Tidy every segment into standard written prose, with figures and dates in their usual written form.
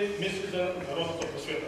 мисли за народната просвета.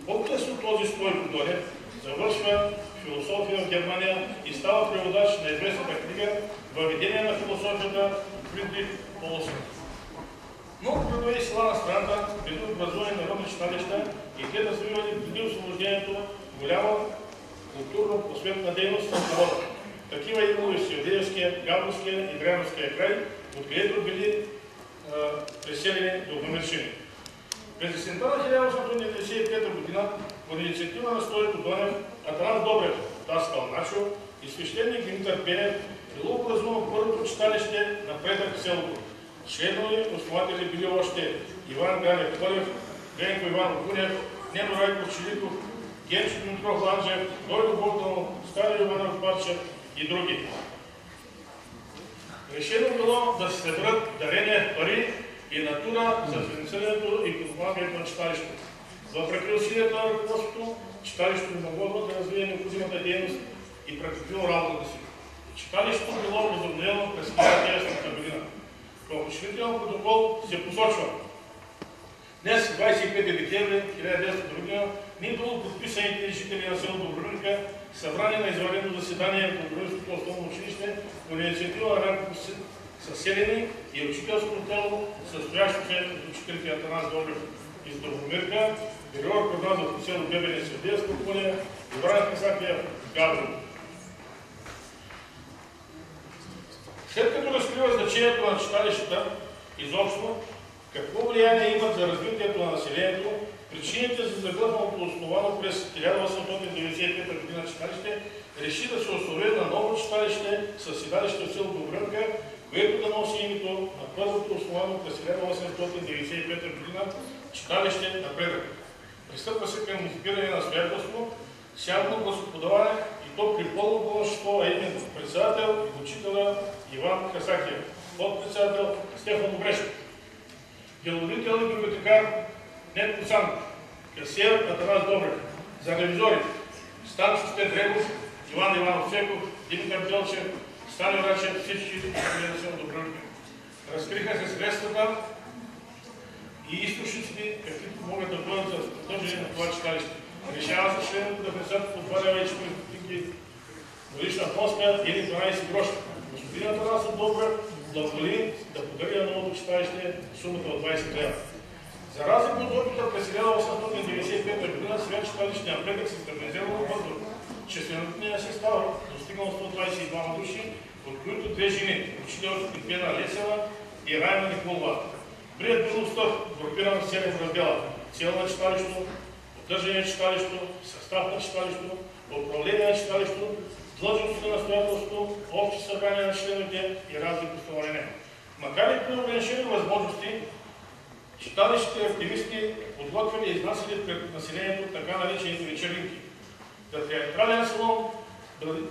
По-късно този Стойко Донев завършва философия в Германия и става преводач на известната книга „Въведение на философията“ Фридрих Полосен. Много градове и села на страната били образувани народни читалища и те развивали преди освобождението голяма културно-просветна дейност в народа. Такива имало и в Севдеевския, Габровския и Дряновския край, откъдето били преселени добромиршини. През есента на 1895 г. по инициатива на Стойко Донев, Атанас Добрев, Даскал Начо и свещеник Димитър Пенев било образувано първото читалище напредък в селото. Членове, основатели били още Иван Ганев Колев, Генко Иванов Гунев, Нено Райков Чиликов, Генчо Дмитров Ланджев, Дойко Богданов, Стари Иванов Парчев и други. Решено било да се съберат дарения пари и натура за финансирането и подпомагането на читалището. Въпреки усилията на ръководството, читалището не могло да развие необходимата дейност и прекратило работата си. Читалището било възобновено през 1900 година. В учредителен протокол се посочва: днес, 25 декември 1900 година, нито подписаните жители на село Добровинка, събрани на извънредно заседание в Добровинското основно училище, по инициатива на Ранков съселени и учителското тяло, състоящо се от учителите Атанас Добрев из Добромирка, Григор Корназов от село Бебене, Севдеевско поле, Иван Касапиев, Габрово. След като разкрива значението на читалищата изобщо, какво влияние имат за развитието на населението, причините за заглъхналото основано през 1895 г. читалище реши да се основе на ново читалище със седалище в село Добрънка, което да носи името на първото основано през 1895 г. читалище Напредък. Пристъпва се към избиране на настоятелство, сядно гласоподаване и то при пълно болшинство, а именно председател и учителя Иван Касакиев, подпредседател Стефан Обрешев, деловител и библиотекар Нетко Сан, касиер Атанас Добрев, за ревизори Станчо Стедрегов, Иван Иванов Цеков, Димитър Делчев, Стани Рачев, всички на село Добровинка. Разкриха се средствата и източниците, каквито могат да бъдат за поддържане на това читалище. Решава се членовете да внесат по 2 лева и 40 годишна вноска или 12 гроша. Господин Атанас Добрев благоволи да подари на новото читалище сумата от 20 лева. За разлика от опита през 1895 г. сега читалище Напредък се стабилизирало бързо. Численостният състав достигнал 122 души, от които 2 жени, учителките Пена Лесева и Райна Николова. Прият бил устав, групиран в 7 раздела: цел на читалището, поддържане на читалището, състав на читалището, управление на читалището, длъжности на настоятелството, общи събрания на членовете и разни постановления. Макар и при ограничени възможности, читалищите активисти подготвили и изнасяли пред населението така наречените вечеринки. За театрален салон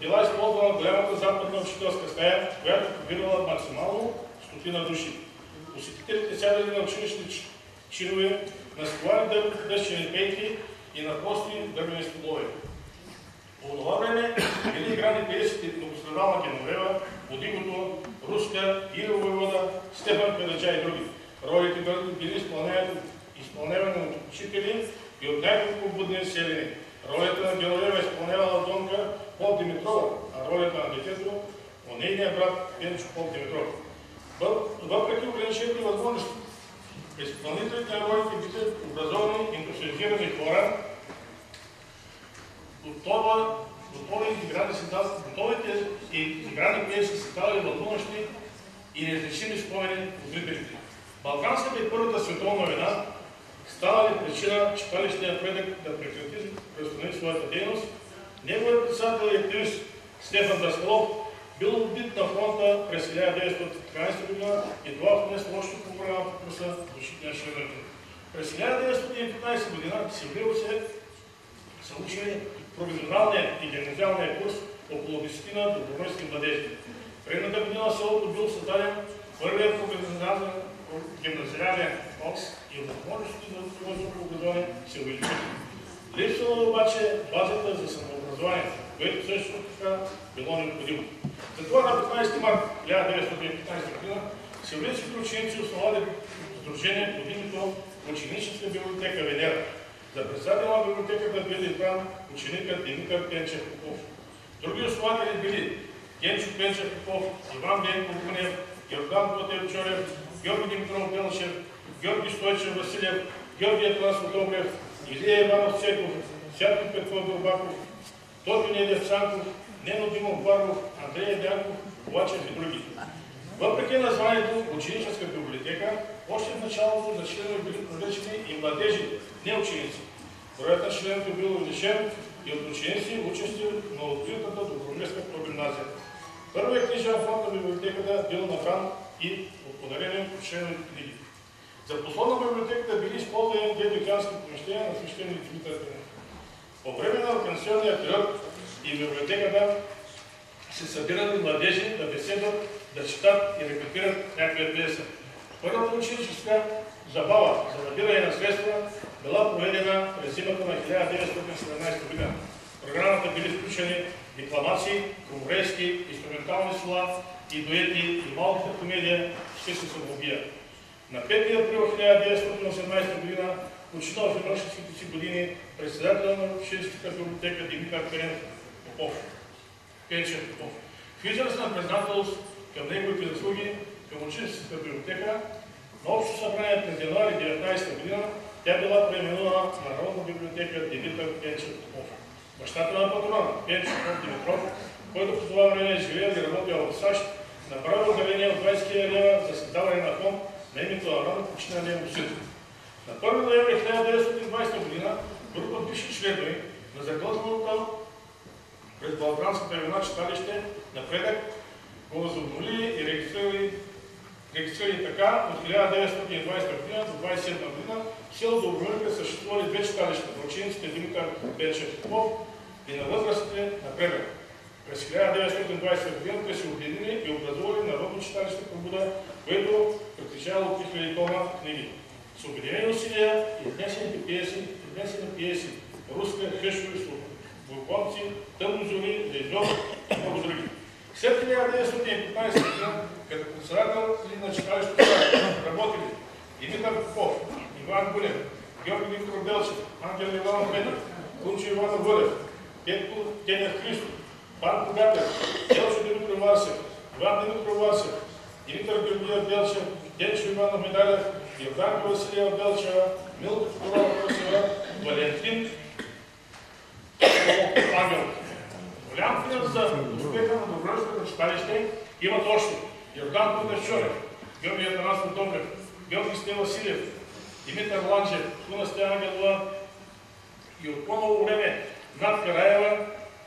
била използвана голямата западна учителска стая, която побирала максимално 100 души. Посетителите сядали на училищни чинове, на столари дъщени пейки и на прости дървени столове. По това време били играни пиесите Многострадална Геновева, Подигото, Руска, Иро Войвода, Стефан Кададжа и други. Ролите били изпълнявани от учители и от няколко будни селени. Ролята на Геновева изпълнявала Донка Поп Димитрова, а ролята на детето от нейния брат Пенчо Поп Димитров. Въпреки ограничените възможности, изпълнителите на ролите били образовани, ентусиазирани хора, готовите и играни пиеси са ставали вълнуващи и неизлечими спомени от зрителите. Балканската и Първата световна война станали причина читалищният Напредък да преустанови своята дейност. Неговият председател и активист Стефан Даскалов бил убит на фронта през 1913 година и това внесло още по-голямата курса в душите на членовете. През 1915 година са учили провизионалния и гимназиалния курс около 10 доброволски младежи. Предната година в селото бил създаден първият гимназиален бокс и възможностите за философско образование се увеличили. Липсвала обаче базата за самообразование, което също така било необходимо. Затова на 15 март 1915 г. севдейските ученици основали сдружение под името ученическа библиотека Венера. За председател на библиотеката били избран ученикът Димитър Пенчев Попов. Други основатели били Генчо Пенчев Попов, Иван Денко Гунев, Йордан Платев Чорев, Георги Димитров Белчев, Георги Стойчев Василев, Георги Атласов Добрев, Илия Иванов Цеков, Сятко Петков Дълбаков, Тоби Недев Цанков, Нено Димов Баров, Андрей Дянков, Лачев и други. Въпреки названието ученическа библиотека, още в началото за членове били привлечени и младежи, не ученици. Броят на членовете бил увеличен и от ученици, учещи на откритата Добромирска прогимназия. Първият книжен фонд на библиотеката бил нахран и от подарени от членовете книги. За подслон на библиотеката били използвани две декански помещения на свещения Димитър Пенев. По време на ваканционния период и библиотеката се събират младежи да беседват, да четат и репетират някакви песен. Първата ученическа забава за набиране на средства била проведена през зимата на 1917 година. В програмата били включени декламации, коморейски, инструментални слова и дуети и малката комедия «Ще се самоубия». На 5 април 1918 година починал в юношеските си години председател на ученическата библиотека Димитър Пенчев Попов. В израз на признателност към неговите заслуги към ученическата библиотека на Общо събрание през януари 19 година тя била преименувана на Народна библиотека Димитър Пенчев Попов. Бащата на патрона Пенчев Димитров, който по това време живеел и работил в САЩ, направил дарение от 20 000 лева за създаване на фонд на името на рано починалия му син. На 1 ноември 1920 година група бивши членове на заглътваното през Балканската война читалище Напредък го възобновили и регистрирали така от 1920 година до 1927 година в село Добромирка съществували две читалища на учениците Димитър Пенчев Попов и на възрастите Напредък. През 1920 година те се обединили и образували Народно читалище Пробуда, което притежавало 3000 тома книги. С обединени усилия и изнесени пиеси, руска, хъшови, Вулконци, Тъмно зори, Лезов и много други. След 1915 година, като председател на читалището работили Димитър Попов, Иван Гунев, Георги Димитров Белчев, Ангел Иванов Петър, Кунчо Иванов Вълев, Петко Тенев Христов, Панко Гатев, Делчо Димитров Варсев, Иван Димитров Варсев, Димитър Георгиев Белчев, Денчо Иванов Медалев, Йорданка Василева Белчева, Милка Тодорова Красева, Валентин Ангел. Голям принос за успеха на Добромирското читалище имат още Йордан Петърчорев, Георги Атанасов Добрев, Георги Стен Василев, Димитър Ланчев, Туна Стоянова и от по-ново време Надка Раева,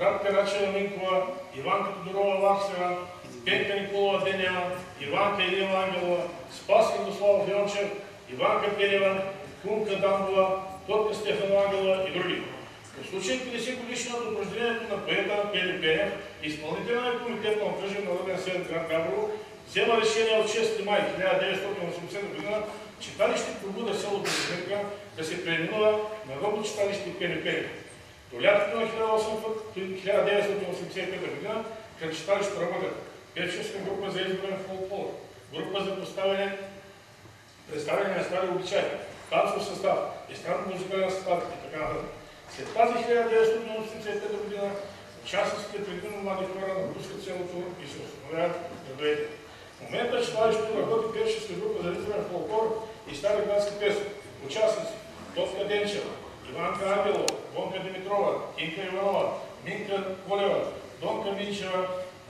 Радка Рачева Минкова, Иванка Тодорова Ларсева, Пенка Николова Денева, Иванка Илиева Ангелова, Спас Радославов Йончев, Иванка Пенева, Кунка Дамбова, Тотка Стефанова Ангелова и други. В случай 50 годишното от рождението на поета Пели Пенев, изпълнителният комитет на окръжен народен съвет град Габрово взема решение от 6 май 1980 година читалище Пробуда село Добромирка да се преименува Народно читалище Пели Пенев. До лятото на 1985 година към читалището работят Певчевска група за изборен фолклор, група за представяне на стари обичаи, танцов състав, естрадно музикален състав и така нататък. След тази 1985 година участниците предимно млади хора напускат селото и се установяват в градовете. В момента читалището работи Певчевска група за изборен фолклор и стари градски песни. Участници Тотка Денчева, Иванка Ангелова, Вонка Димитрова, Тинка Иванова, Минка Колева, Донка Минчева,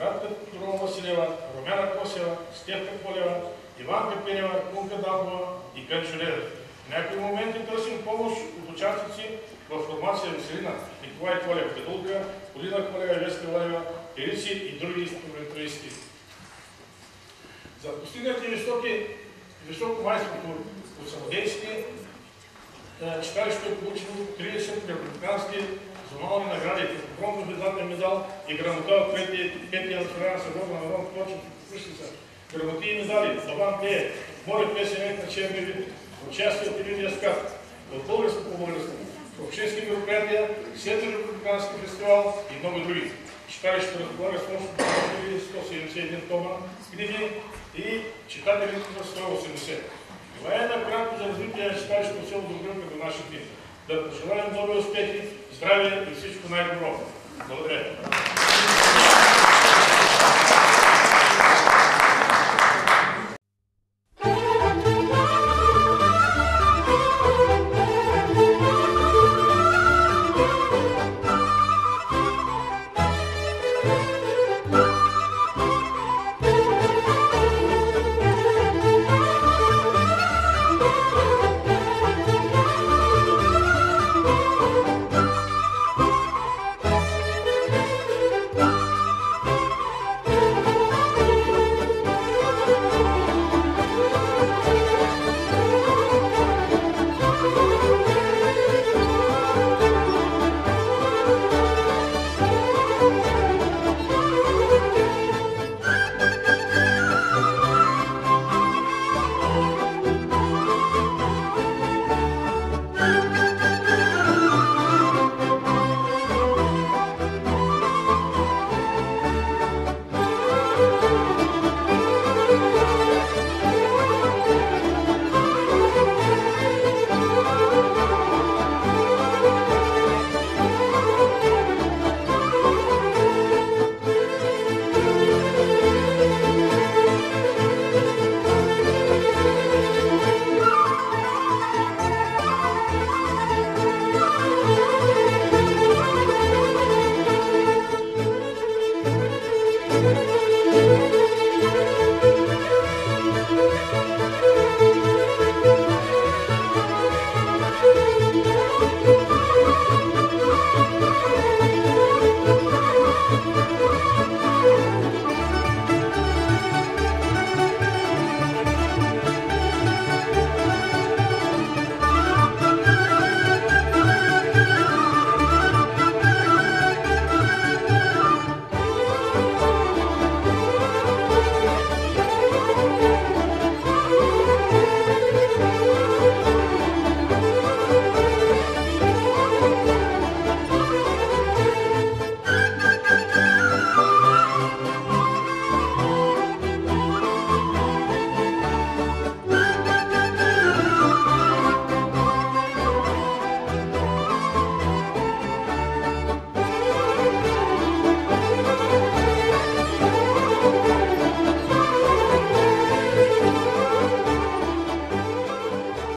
Радка Тодорова Василева, Румяна Косева, Стефка Колева, Иванка Пенева, Кунка Дамбова и Гънчо Ледев. В някои моменти търсим помощ от участници в формация Веселина, Николай Колев, Педулка, Полина Колева, Веска Лаева, Перици и други инструменталисти. За постигнати високо майсторство от самодействие, читалището е получило 30 републикански зонални награди, бронзов медален медал и грамота от 5-я национална съборна на Народно творчество. Грамоти и медали, Лаван Пее, море песен на черни вид, участие от Илиния Скат, от българско по българско, общински мероприятия, 7 републикански фестивал и много други. Читалището разполага с общото 171 тома книги и читателите за 180. Това е накратко за развитие на читалището в село Добрилка до нашите дни. Да пожелаем нови успехи, здраве и всичко най-добро. Благодаря.